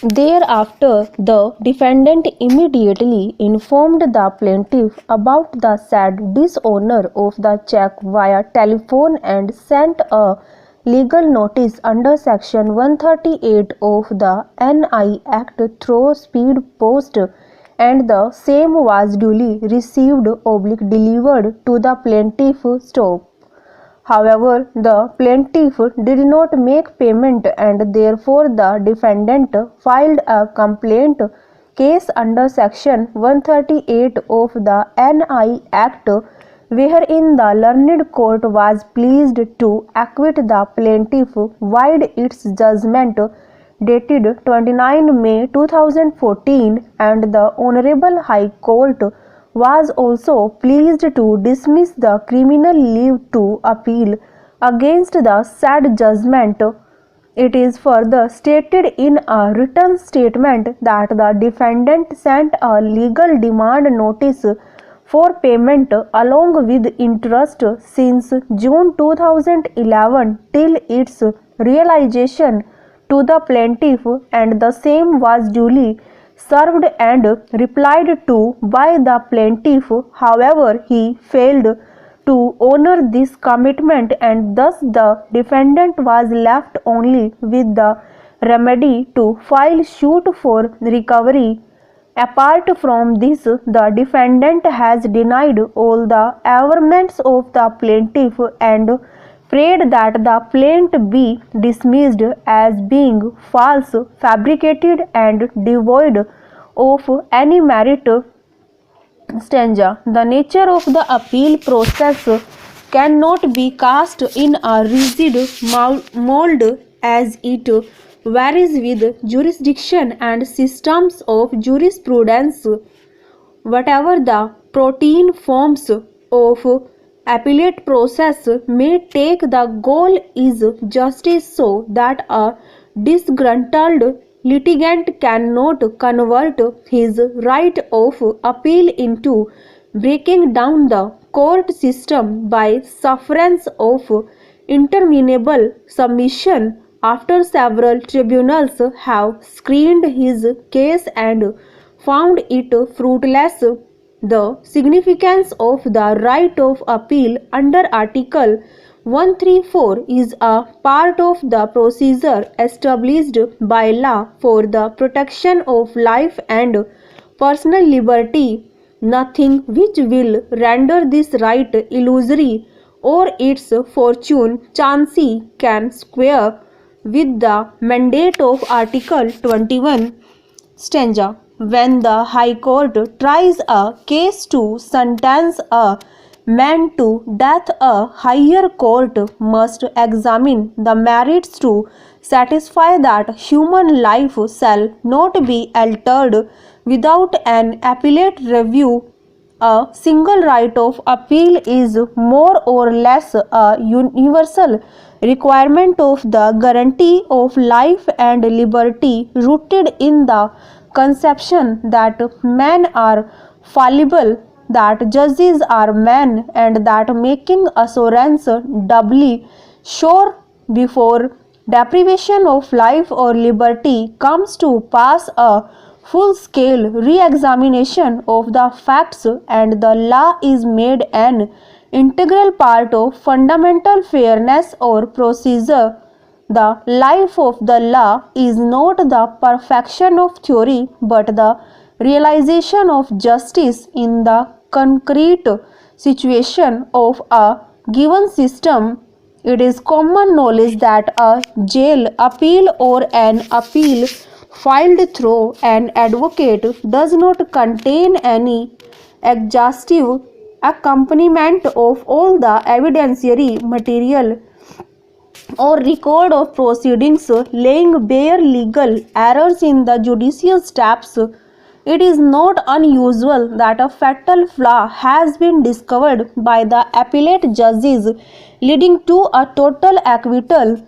Thereafter, the defendant immediately informed the plaintiff about the said dishonor of the check via telephone and sent a legal notice under Section 138 of the NI Act through speed post, and the same was duly received/delivered to the plaintiff stop. However, the plaintiff did not make payment, and therefore the defendant filed a complaint case under Section 138 of the NI Act, wherein the learned court was pleased to acquit the plaintiff, void its judgment dated 29 May 2014, and the Honorable High Court was also pleased to dismiss the criminal leave to appeal against the said judgment. It is further stated in a written statement that the defendant sent a legal demand notice for payment along with interest since June 2011 till its realization to the plaintiff, and the same was duly served and replied to by the plaintiff. However, he failed to honor this commitment, and thus the defendant was left only with the remedy to file suit for recovery. Apart from this, the defendant has denied all the averments of the plaintiff and prayed that the plaint be dismissed as being false, fabricated, and devoid of any merit. Stanza. The nature of the appeal process cannot be cast in a rigid mold, as it varies with jurisdiction and systems of jurisprudence. Whatever the protein forms of appellate process may take, the goal is justice, so that a disgruntled litigant cannot convert his right of appeal into breaking down the court system by sufferance of interminable submission after several tribunals have screened his case and found it fruitless. The significance of the right of appeal under Article 134 is a part of the procedure established by law for the protection of life and personal liberty. Nothing which will render this right illusory or its fortune chancy can square with the mandate of Article 21. Stanza. When the High Court tries a case to sentence a man to death, a higher court must examine the merits to satisfy that human life shall not be altered without an appellate review. A single right of appeal is more or less a universal requirement of the guarantee of life and liberty, rooted in the conception that men are fallible, that judges are men, and that making assurance doubly sure before deprivation of life or liberty comes to pass, a full-scale re-examination of the facts and the law is made an integral part of fundamental fairness or procedure. The life of the law is not the perfection of theory, but the realization of justice in the concrete situation of a given system. It is common knowledge that a jail appeal or an appeal filed through an advocate does not contain any exhaustive accompaniment of all the evidentiary material or record of proceedings laying bare legal errors in the judicial steps. It is not unusual that a fatal flaw has been discovered by the appellate judges, leading to a total acquittal.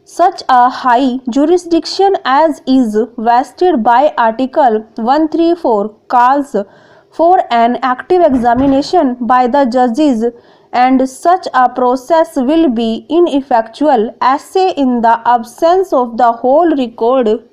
Such a high jurisdiction as is vested by Article 134 calls for an active examination by the judges, and such a process will be ineffectual essay in the absence of the whole record.